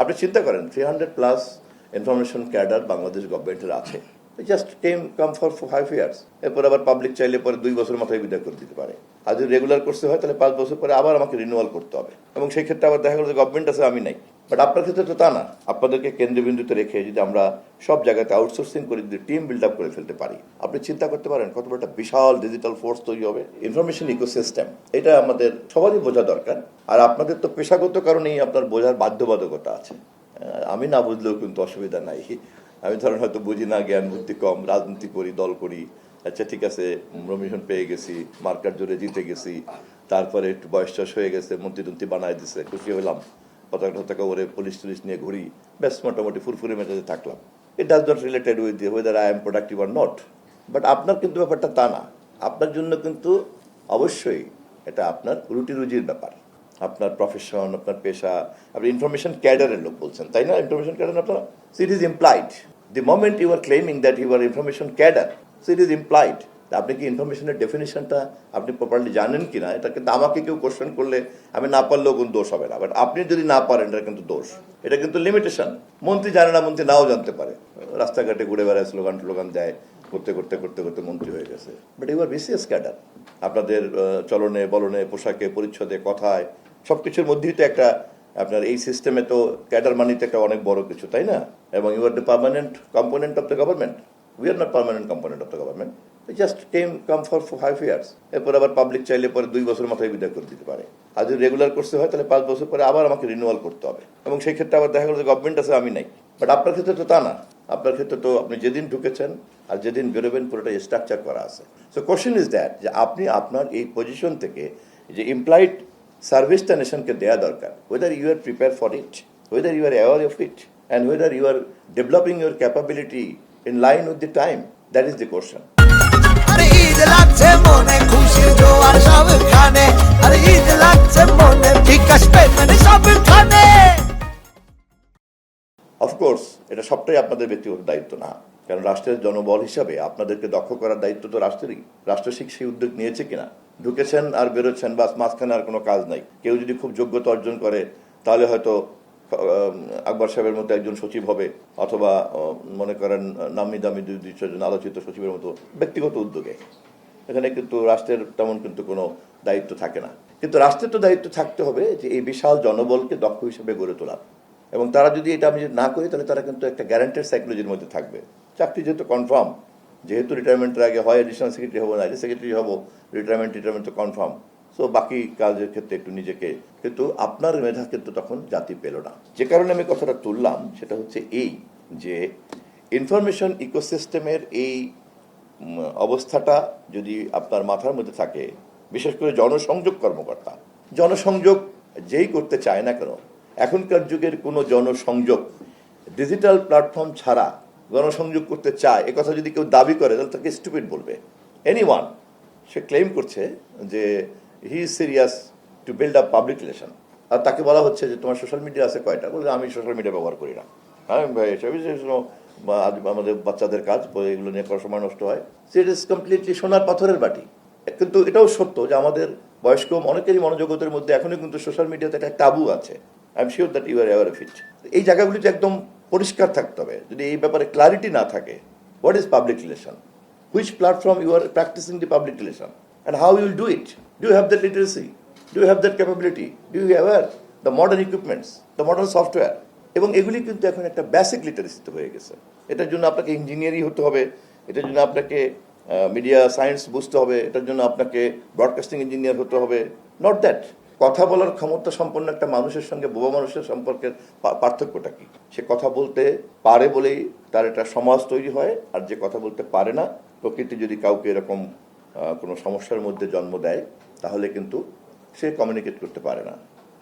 আপনি চিন্তা করেন 300+ ইনফরমেশন ক্যাডার বাংলাদেশ গভর্নমেন্টের আছে, জাস্ট কাম ফর 5 ইয়ার্স, এরপর আবার পাবলিক চাইলে পরে 2 বছর মাথায় বিদায় করে দিতে পারে। আর যদি রেগুলার করতে হয় তাহলে 5 বছর পরে আবার আমাকে রিনিউয়াল করতে হবে, এবং সেই ক্ষেত্রে আবার দেখা গেল যে গভর্নমেন্ট আছে, আমি নাই। বাট আপনার ক্ষেত্রে তো তা না। আপনাদেরকে কেন্দ্রবিন্দুতে রেখে যদি আমরা সব জায়গাতে আউটসোর্সিং করে যদি টিম বিল্ড আপ করে ফেলতে পারি, আপনি চিন্তা করতে পারেন কত বড় একটা বিশাল ডিজিটাল ফোর্স তৈরি হবে। ইনফরমেশন ইকোসিস্টেম, এটা আমাদের সবারই বোঝা দরকার। আর আপনাদের তো পেশাগত কারণেই আপনার বোঝার বাধ্যবাধকতা আছে। আমি না বুঝলেও কিন্তু অসুবিধা নাই। আমি ধরেন হয়তো বুঝি না, জ্ঞান বুদ্ধি কম, রাজনীতি করি, দল করি, আচ্ছা ঠিক আছে, নমিনেশন পেয়ে গেছি, মার্কার জোরে জিতে গেছি, তারপরে একটু বয়স চাষ হয়ে গেছে, মন্ত্রী বানায় দিছে, খুশি হলাম, পতাকা ওরে পুলিশ টুলিশ নিয়ে ঘুরি, ব্যাস মোটামুটি ফুরফুরে মেজাজে থাকলাম। It does not related with weather I am productive or not. But আপনার কিন্তু ব্যাপারটা তা না। আপনার জন্য কিন্তু অবশ্যই এটা আপনার রুটি রুজির ব্যাপার, আপনার প্রফেশন, আপনার পেশা। আপনি ইনফরমেশন ক্যাডারের লোক বলছেন, তাই না? ইনফরমেশন ক্যাডার আপনারা, so it is implied the moment you are claiming that you are information cadre, so it is implied. আপনি কি ইনফরমেশনের ডেফিনেশনটা আপনি প্রপারলি জানেন কিনা, এটা কিন্তু আমাকে কেউ কোশ্চেন করলে আমি না পারলেও কোনো দোষ হবে না। বাট আপনি যদি না পারেন, এটা কিন্তু দোষ, এটা কিন্তু লিমিটেশন। মন্ত্রী জানে না, মন্ত্রী নাও জানতে পারে, রাস্তাঘাটে ঘুরে বেড়ায়, স্লোগান দেয়, করতে করতে করতে করতে মন্ত্রী হয়ে গেছে। But you are BCS cadre. আপনাদের চলনে বলনে, পোশাকে, পরিচ্ছদে, কথায়, সবকিছুর মধ্যেই তো একটা আপনার এই সিস্টেমে তো ক্যাডার মানি তো একটা অনেক বড় কিছু, তাই না? এবং you are the permanent component of the government. We are not permanent component of the government, just come for 5 years, এরপর আবার পাবলিক চাইলে পরে 2 বছর মাথায় বিদায় করে দিতে পারে। আর যদি রেগুলার করতে হয় তাহলে 5 বছর পরে আবার আমাকে রিনিউয়াল করতে হবে, এবং সেই ক্ষেত্রে আবার দেখা গেল যে গভর্নমেন্ট আছে, আমি নাই। বাট আপনার ক্ষেত্রে তো তা না। আপনার ক্ষেত্রে তো আপনি যেদিন ঢুকেছেন আর যেদিন বেরোবেন পুরোটা স্ট্রাকচার করা আছে। সো কোশ্চেন ইজ দ্যাট, যে আপনি আপনার এই পজিশন থেকে যে ইমপ্লয়েড সার্ভিসটা নেশনকে দেওয়া দরকার, whether you are prepare for it, whether you are aware of it, and whether you are developing your capability in line with the time, that is the question. Eid লাগছে মনে, খুশির জোয়ার সবখানে, আর ঈদ লাগছে মনে, বিকাশ পেমেন্ট সবখানে। অফকোর্স এটা সবটাই আপনাদের ব্যক্তিগত দায়িত্ব না, কারণ রাষ্ট্রের জনবল হিসাবে আপনাদেরকে দক্ষ করার দায়িত্ব তো রাষ্ট্রেরই। রাষ্ট্র সেই উদ্যোগ নিয়েছে কিনা, ঢুকেছেন আর বেরোচ্ছেন, বাস, মাঝখানে আর কোনো কাজ নাই। কেউ যদি খুব যোগ্যতা অর্জন করে তাহলে হয়তো আকবর সাহেবের মতো একজন সচিব হবে, অথবা মনে করেন নামি দামি 2-3 জন আলোচিত সচিবের মতো ব্যক্তিগত উদ্যোগে। এখানে কিন্তু রাষ্ট্রের তেমন কিন্তু কোনো দায়িত্ব থাকে না। কিন্তু রাষ্ট্রের তো দায়িত্ব থাকতে হবে যে এই বিশাল জনবলকে দক্ষ হিসেবে গড়ে তোলা, এবং তারা যদি এটা আমি না করি তাহলে তারা কিন্তু একটা গ্যারান্টেড সাইকোলজির মধ্যে থাকবে। চাকরি যেহেতু কনফার্ম, যেহেতু রিটায়ারমেন্টের আগে হয় অ্যাডিশনাল সেক্রেটারি হবো, না সেক্রেটারি হবো, রিটায়ারমেন্ট তো কনফার্ম। সো বাকি কাজের ক্ষেত্রে একটু নিজেকে, কিন্তু আপনার মেধা কিন্তু তখন জাতি পেল না। যে কারণে আমি কথাটা তুললাম সেটা হচ্ছে এই, যে ইনফরমেশন ইকোসিস্টেমের এই অবস্থাটা যদি আপনার মাথার মধ্যে থাকে, বিশেষ করে জনসংযোগ কর্মকর্তা, জনসংযোগ যেই করতে চায় না কেন, এখনকার যুগের কোনো জনসংযোগ ডিজিটাল প্ল্যাটফর্ম ছাড়া গণসংযোগ করতে চায়, একথা যদি কেউ দাবি করে তাহলে তাকে স্টুপিড বলবে। এনিওয়ান, সে ক্লেম করছে যে he is serious to build up public relation, আর তাকে বলা হচ্ছে যে তোমার সোশ্যাল মিডিয়া আছে কয়টা? বলছে আমি সোশ্যাল মিডিয়া ব্যবহার করি না। হ্যাঁ ভাই, আমাদের বাচ্চাদের কাজ, এগুলো নিয়ে করার সময় নষ্ট হয়। ইট ইজ কমপ্লিটলি সোনার পাথরের বাটি। কিন্তু এটাও সত্য যে আমাদের বয়স্ক অনেকেরই মনোজগতের মধ্যে এখনো কিন্তু সোশ্যাল মিডিয়াতে একটা টাবু আছে। I am sure that you are aware of it. এই জায়গাগুলিতে একদম পরিষ্কার থাকতে হবে। যদি এই ব্যাপারে ক্লারিটি না থাকে, what is public relation, which platform you are practising the public relation, and how you will do it, do you have that literacy, do you have that capability, do you aware the modern equipments, the modern software. এবং এগুলি কিন্তু এখন একটা basic লিটারেসিতে হয়ে গেছে। এটার জন্য আপনাকে ইঞ্জিনিয়ারিং হতে হবে, এটার জন্য আপনাকে মিডিয়া সায়েন্স বুঝতে হবে, এটার জন্য আপনাকে ব্রডকাস্টিং ইঞ্জিনিয়ার হতে হবে। Not that. কথা বলার ক্ষমতা সম্পন্ন একটা মানুষের সঙ্গে বোবা মানুষের সম্পর্কের পার্থক্যটা কি? সে কথা বলতে পারে বলেই তার একটা সমাজ তৈরি হয়, আর যে কথা বলতে পারে না, প্রকৃতি যদি কাউকে এরকম কোনো সমস্যার মধ্যে জন্ম দেয়, তাহলে কিন্তু সে কমিউনিকেট করতে পারে না।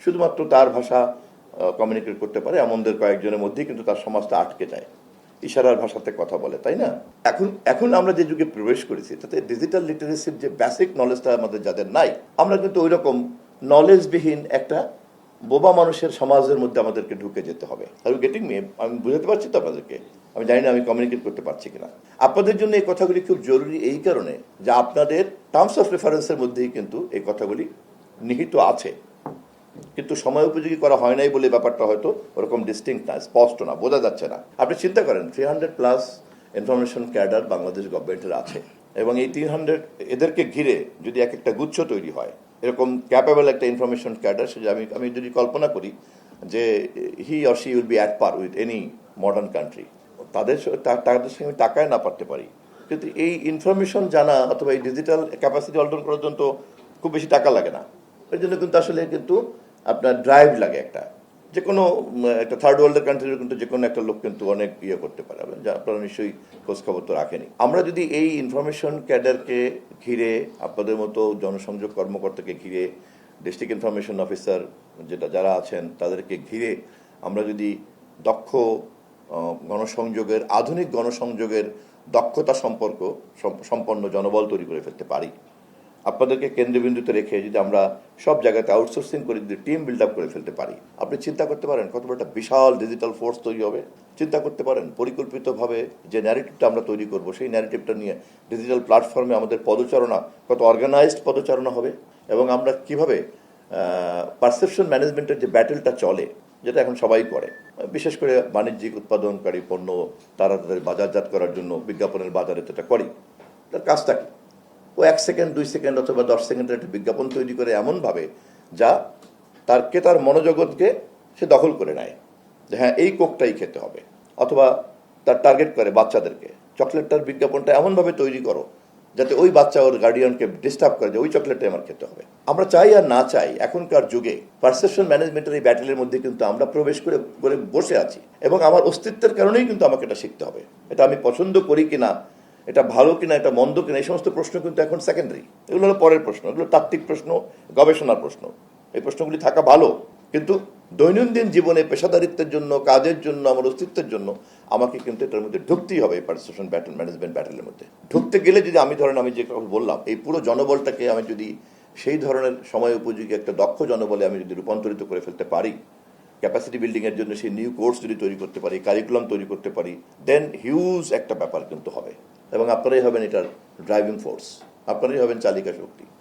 শুধুমাত্র তার ভাষা কমিউনিকেট করতে পারে এমনদের কয়েকজনের মধ্যেই কিন্তু তার সমাজটা আটকে যায়, ইশারার ভাষাতে কথা বলে, তাই না? এখন আমরা যে যুগে প্রবেশ করেছি তাতে ডিজিটাল লিটারেসির যে বেসিক নলেজটা আমাদের যাদের নাই, আমরা কিন্তু ওই রকম নলেজবিহীন একটা বোবা মানুষের সমাজের মধ্যে আমাদেরকে ঢুকে যেতে হবে। Are you getting me? আমি বুঝাতে পারছি তো আপনাদেরকে? আমি জানি না আমি কমিউনিকেট করতে পারছি কিনা। আপনাদের জন্য এই কথাগুলি খুব জরুরি এই কারণে যে আপনাদের টার্মস অফ রেফারেন্সের মধ্যেই কিন্তু এই কথাগুলি নিহিত আছে, কিন্তু সময় উপযোগী করা হয় নাই বলে ব্যাপারটা হয়তো ওরকম ডিস্টিংক্ট না, স্পষ্ট না, বোঝা যাচ্ছে না। আপনি চিন্তা করেন 300+ ইনফরমেশন ক্যাডার বাংলাদেশ গভর্নমেন্টের আছে, এবং এই 300 এদেরকে ঘিরে যদি এক একটা গুচ্ছ তৈরি হয়, এরকম ক্যাপেবল একটা ইনফরমেশন ক্যাডার, সে আমি যদি কল্পনা করি যে he or she will be at per with any modern country, তাদের সঙ্গে টাকায় না পারতে পারি, কিন্তু এই ইনফরমেশন জানা অথবা এই ডিজিটাল ক্যাপাসিটি অর্জন করার জন্য তো খুব বেশি টাকা লাগে না। এর জন্য কিন্তু আসলে কিন্তু আপনার ড্রাইভ লাগে একটা, যে কোনো একটা থার্ড ওয়ার্ল্ডের কান্ট্রির কিন্তু যে কোনো একটা লোক কিন্তু অনেক ইয়ে করতে পারে, যা আপনারা নিশ্চয়ই খোঁজখবর তো রাখেনি। আমরা যদি এই ইনফরমেশন ক্যাডারকে ঘিরে, আপনাদের মতো জনসংযোগ কর্মকর্তাকে ঘিরে, ডিস্ট্রিক্ট ইনফরমেশন অফিসার যারা আছেন তাদেরকে ঘিরে আমরা যদি দক্ষ গণসংযোগের, আধুনিক গণসংযোগের দক্ষতা সম্পন্ন জনবল তৈরি করে ফেলতে পারি, আপনাদেরকে কেন্দ্রবিন্দুতে রেখে যদি আমরা সব জায়গাতে আউটসোর্সিং করে যদি টিম বিল্ড আপ করে ফেলতে পারি, আপনি চিন্তা করতে পারেন কত বড় একটা বিশাল ডিজিটাল ফোর্স তৈরি হবে। চিন্তা করতে পারেন পরিকল্পিতভাবে যে ন্যারেটিভটা আমরা তৈরি করব, সেই ন্যারেটিভটা নিয়ে ডিজিটাল প্ল্যাটফর্মে আমাদের পদচারণা কত অর্গানাইজড পদচারণা হবে, এবং আমরা কিভাবে পারসেপশন ম্যানেজমেন্টের যে ব্যাটেলটা চলে, যেটা এখন সবাই করে, বিশেষ করে বাণিজ্যিক উৎপাদনকারী পণ্য তারা তাদের বাজারজাত করার জন্য বিজ্ঞাপনের বাজারে তো এটা করি, তার কাজটা কি? ও 1 সেকেন্ড 2 সেকেন্ড অথবা 10 সেকেন্ডের একটা বিজ্ঞাপন তৈরি করে এমনভাবে যা তার ক্রেতার মনোজগৎকে সে দখল করে নেয়, যে হ্যাঁ এই কোকটাই খেতে হবে, অথবা তার টার্গেট করে বাচ্চাদেরকে, চকলেটটার বিজ্ঞাপনটা এমনভাবে তৈরি করো যাতে ওই বাচ্চা ওর গার্ডিয়ানকে ডিস্টার্ব করে যে ওই চকলেটটাই আমার খেতে হবে। আমরা চাই আর না চাই, এখনকার যুগে পারসেপশন ম্যানেজমেন্টের এই ব্যাটেলের মধ্যে কিন্তু আমরা প্রবেশ করে বসে আছি, এবং আমার অস্তিত্বের কারণেই কিন্তু আমাকে এটা শিখতে হবে। এটা আমি পছন্দ করি কিনা, এটা ভালো কিনা, এটা মন্দ কিনা, এই সমস্ত প্রশ্ন কিন্তু এখন সেকেন্ডারি, এগুলো হলো পরের প্রশ্ন, এগুলো তাত্ত্বিক প্রশ্ন, গবেষণার প্রশ্ন। এই প্রশ্নগুলি থাকা ভালো, কিন্তু দৈনন্দিন জীবনে পেশাদারিত্বের জন্য, কাজের জন্য, আমার অস্তিত্বের জন্য আমাকে কিন্তু এটার মধ্যে ঢুকতেই হবে। পারসেপশন ব্যাটেল, ম্যানেজমেন্ট ব্যাটেলের মধ্যে ঢুকতে গেলে যদি আমি যে কথা বললাম, এই পুরো জনবলটাকে আমি যদি সেই ধরনের সময় উপযোগী একটা দক্ষ জনবলে আমি যদি রূপান্তরিত করে ফেলতে পারি, ক্যাপাসিটি বিল্ডিং এর জন্য সেই নিউ কোর্স যদি তৈরি করতে পারি, কারিকুলাম তৈরি করতে পারি, দেন হিউজ একটা ব্যাপার কিন্তু হবে, এবং আপনারাই হবেন এটার ড্রাইভিং ফোর্স, আপনারাই হবেন চালিকা শক্তি।